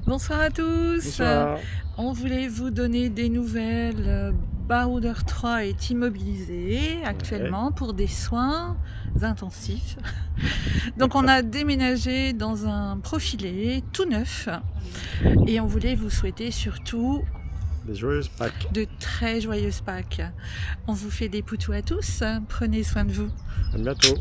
Bonsoir à tous. Bonsoir. On voulait vous donner des nouvelles. Barouder 3 est immobilisé Ouais. actuellement pour des soins intensifs. Donc on a déménagé dans un profilé tout neuf et on voulait vous souhaiter surtout Des joyeuses Pâques. de très joyeuses Pâques. On vous fait des poutous à tous. Prenez soin de vous. À bientôt.